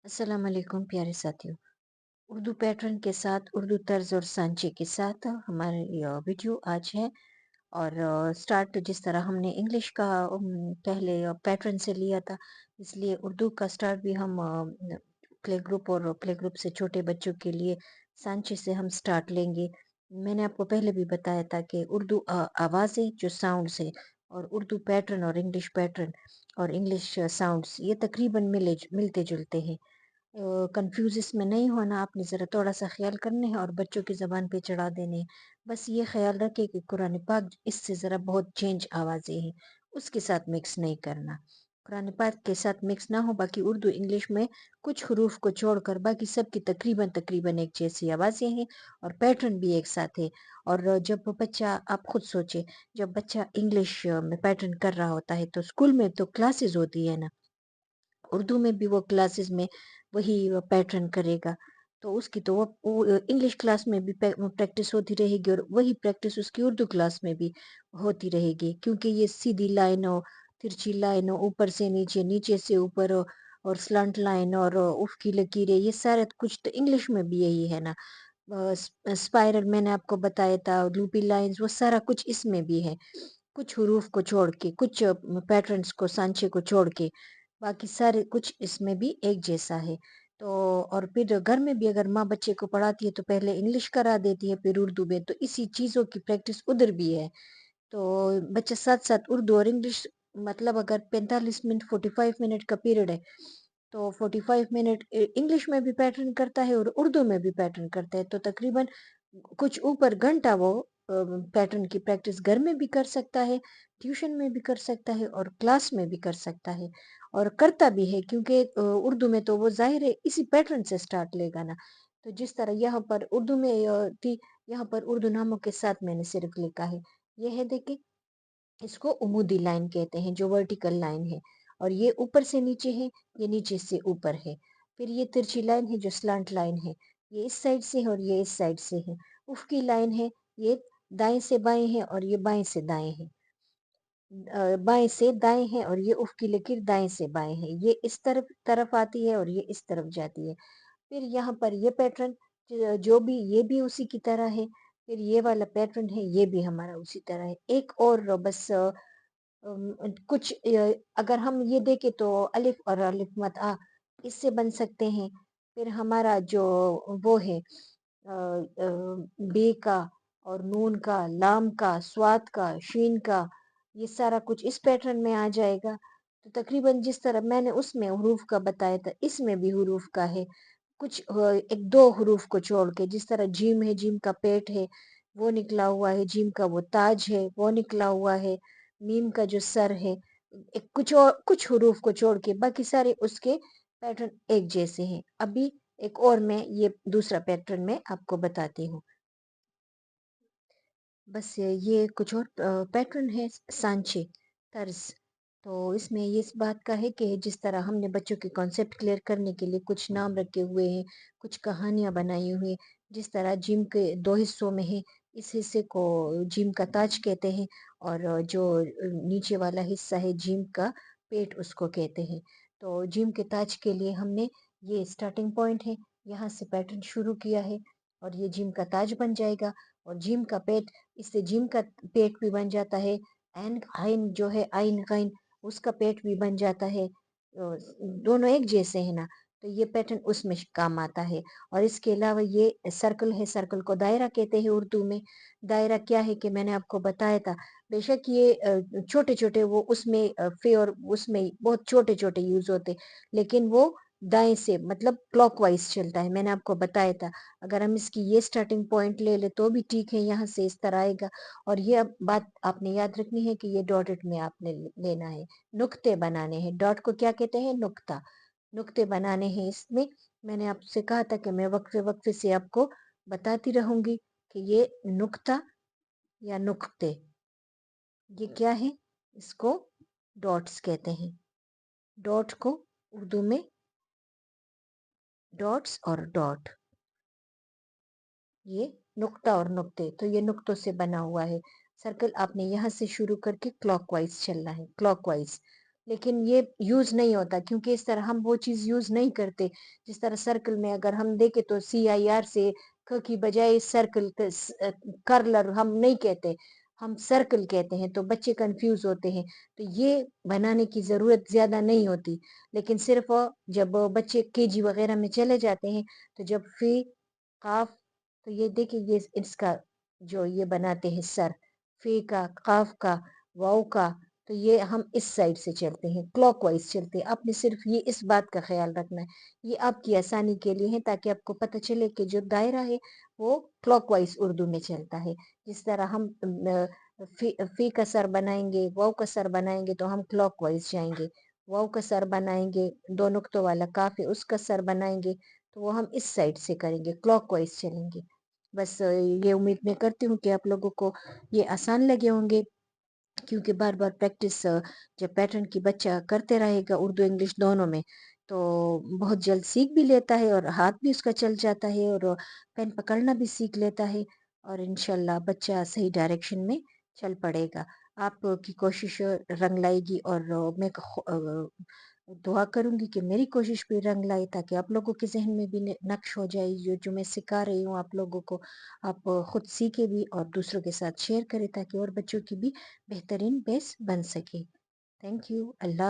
अस्सलाम वालेकुम प्यारे साथियों। उर्दू पैटर्न के साथ उर्दू तर्ज और सांचे के साथ हमारी वीडियो आज है। और स्टार्ट जिस तरह हमने इंग्लिश का पहले पैटर्न से लिया था, इसलिए उर्दू का स्टार्ट भी हम प्ले ग्रुप और प्ले ग्रुप से छोटे बच्चों के लिए सांचे से हम स्टार्ट लेंगे। मैंने आपको पहले भी बताया था कि उर्दू आवाज़ें जो साउंड्स है, और उर्दू पैटर्न और इंग्लिश पैटर्न और इंग्लिश साउंड्स ये तकरीबन मिलते जुलते हैं। कंफ्यूज इसमें नहीं होना, आपने ज़रा थोड़ा-सा ख़्याल करना है और बच्चों की ज़बान पे चढ़ा देने हैं। बस ये ख़्याल रखें कि कुरान पाक इससे ज़रा बहुत चेंज आवाज़ें हैं, उसके साथ मिक्स नहीं करना। कुरान पाक के साथ मिक्स ना हो, बाकी उर्दू इंग्लिश में कुछ हरूफ को छोड़कर बाकी सब की तकरीबन एक जैसी आवाज़ें हैं और पैटर्न भी एक साथ है। और जब बच्चा, आप खुद सोचें, जब बच्चा इंग्लिश में पैटर्न कर रहा होता है तो स्कूल में तो क्लासेस होती है ना, उर्दू में भी वो क्लासेस में वही पैटर्न करेगा, तो उसकी तो वो इंग्लिश क्लास में भी प्रैक्टिस होती रहेगी और वही प्रैक्टिस उसकी उर्दू क्लास में भी होती रहेगी, क्योंकि ये सीधी लाइन हो, तिरछी लाइन हो, ऊपर से नीचे, नीचे से ऊपर हो, और स्लंट लाइन और उफ़ की लकीरें, ये सारा कुछ तो इंग्लिश में भी यही है ना। स्पाइरल मैंने आपको बताया था, लूपी लाइंस, वो सारा कुछ इसमें भी है। कुछ हुरूफ को छोड़ के, कुछ पैटर्न्स को, सांचे को छोड़ के, बाकी सारे कुछ इसमें भी एक जैसा है। तो और फिर घर में भी अगर माँ बच्चे को पढ़ाती है तो पहले इंग्लिश करा देती है, फिर उर्दू में, तो इसी चीज़ों की प्रैक्टिस उधर भी है। तो बच्चा साथ-साथ उर्दू और इंग्लिश, मतलब अगर 45 मिनट 45 मिनट का पीरियड है, तो 45 मिनट इंग्लिश में भी पैटर्न करता है और उर्दू में भी पैटर्न करता है, तो तकरीबन कुछ ऊपर घंटा वो पैटर्न की प्रैक्टिस घर में भी कर सकता है, ट्यूशन में भी कर सकता है और क्लास में भी कर सकता है, और करता भी है, क्योंकि उर्दू में तो वो ज़ाहिर है इसी पैटर्न से स्टार्ट लेगा ना। तो जिस तरह यहाँ पर उर्दू में थी, यहाँ पर उर्दू नामों के साथ मैंने सिर्फ लिखा है। ये है, देखिए, इसको उमूदी लाइन कहते हैं, जो वर्टिकल लाइन है, और ये ऊपर से नीचे है, ये नीचे से ऊपर है। फिर ये तिरछी लाइन है जो स्लांट लाइन है, ये इस साइड से है और ये इस साइड से है। उफ़क़ी लाइन है, ये दाएं से बाएं है और ये बाएं से दाएं है। बाएं से दाएं है और ये उफ़क़ी लकीर दाएं से बाएं है। ये इस तरफ तरफ आती है और ये इस तरफ जाती है। फिर यहाँ पर ये पैटर्न, जो भी, ये भी उसी की तरह है। फिर ये वाला पैटर्न है, ये भी हमारा उसी तरह है। एक और बस कुछ अगर हम ये देखें तो अलिफ और अलिफ मद आ, इससे बन सकते हैं। फिर हमारा जो वो है बे का और नून का, लाम का, स्वाद का, शीन का, ये सारा कुछ इस पैटर्न में आ जाएगा। तो तकरीबन जिस तरह मैंने उसमें हुरूफ का बताया था, इसमें भी हुरूफ का है। कुछ एक दो हुरूफ को छोड़ के, जिस तरह जीम है, जीम का पेट है वो निकला हुआ है, जीम का वो ताज है वो निकला हुआ है, मीम का जो सर है, एक कुछ और कुछ हुरूफ को छोड़ के बाकी सारे उसके पैटर्न एक जैसे हैं। अभी एक और मैं ये दूसरा पैटर्न मैं आपको बताती हूँ। बस ये कुछ और पैटर्न है, सांचे, तर्ज। तो इसमें ये इस बात का है कि जिस तरह हमने बच्चों के कॉन्सेप्ट क्लियर करने के लिए कुछ नाम रखे हुए हैं, कुछ कहानियां बनाई हुई हैं। जिस तरह जिम के दो हिस्सों में है, इस हिस्से को जिम का ताज कहते हैं, और जो नीचे वाला हिस्सा है जिम का पेट, उसको कहते हैं। तो जिम के ताज के लिए हमने, ये स्टार्टिंग पॉइंट है, यहाँ से पैटर्न शुरू किया है, और ये जिम का ताज बन जाएगा। और जिम का पेट, इससे जिम का पेट भी बन जाता है। एन आइन जो है, आइन गाइन, उसका पेट भी बन जाता है। दोनों एक जैसे हैं ना, तो ये पैटर्न उसमें काम आता है। और इसके अलावा ये सर्कल है, सर्कल को दायरा कहते हैं उर्दू में। दायरा क्या है कि मैंने आपको बताया था, बेशक ये छोटे छोटे वो उसमें फे और उसमें बहुत छोटे छोटे यूज होते, लेकिन वो दाएं से, मतलब क्लॉकवाइज चलता है, मैंने आपको बताया था। अगर हम इसकी ये स्टार्टिंग पॉइंट ले ले तो भी ठीक है, यहाँ से इस तरह आएगा। और ये अब बात आपने याद रखनी है कि ये डॉटेड में आपने लेना है, नुक्ते बनाने हैं। डॉट को क्या कहते हैं? नुक्ता। नुक्ते बनाने हैं इसमें। मैंने आपसे कहा था कि मैं वक्फे वक्फे से आपको बताती रहूंगी कि ये नुक्ता या नुक्ते, ये क्या है। इसको डॉट्स कहते हैं। डॉट को उर्दू में डॉट्स और डॉट, ये नुक्ता और नुक्ते, तो ये नुक्तों से बना हुआ है। सर्कल आपने यहाँ से शुरू करके क्लॉकवाइज चलना है, क्लॉकवाइज। لیکن یہ یوز نہیں ہوتا کیونکہ اس طرح ہم وہ چیز یوز نہیں کرتے. جس طرح سرکل میں اگر ہم دیکھیں تو CIR سے ک کی بجائے سرکل کرلر ہم نہیں کہتے، ہم سرکل کہتے ہیں تو بچے کنفیوز ہوتے ہیں. تو یہ بنانے کی ضرورت زیادہ نہیں ہوتی، لیکن صرف جب بچے KG وغیرہ میں چلے جاتے ہیں تو جب فی قاف، تو یہ دیکھیں یہ اس کا جو یہ بناتے ہیں سر، فی کا، قاف کا، واؤ کا، تو یہ ہم اس سائڈ سے چلتے ہیں، کلاک وائز چلتے ہیں. آپ نے صرف یہ اس بات کا خیال رکھنا ہے، یہ آپ کی آسانی کے لیے ہے تاکہ آپ کو پتہ چلے کہ جو دائرہ ہے وہ کلاک وائز اردو میں چلتا ہے. جس طرح ہم فی کا سر بنائیں گے، واؤ کا سر بنائیں گے تو ہم کلاک وائز جائیں گے. واؤ کا سر بنائیں گے، دو نقطوں والا کاف ہے اس کا سر بنائیں گے تو وہ ہم اس سائڈ سے کریں گے، کلاک وائز چلیں گے. بس یہ امید میں کرتی ہوں کہ آپ لوگوں کو یہ آسان لگے ہوں گے، کیونکہ بار بار پریکٹس جب پیٹرن کی بچہ کرتے رہے گا اردو انگلش دونوں میں تو بہت جلد سیکھ بھی لیتا ہے اور ہاتھ بھی اس کا چل جاتا ہے اور پین پکڑنا بھی سیکھ لیتا ہے، اور انشاءاللہ بچہ صحیح ڈائریکشن میں چل پڑے گا. آپ کی کوشش رنگ لائے گی، اور میں دعا کروں گی کہ میری کوشش بھی رنگ لائے تاکہ آپ لوگوں کے ذہن میں بھی نقش ہو جائے. جو میں سکھا رہی ہوں آپ لوگوں کو، آپ خود سیکھے بھی اور دوسروں کے ساتھ شیئر کریں تاکہ اور بچوں کی بھی بہترین بیس بن سکے. Thank you. اللہ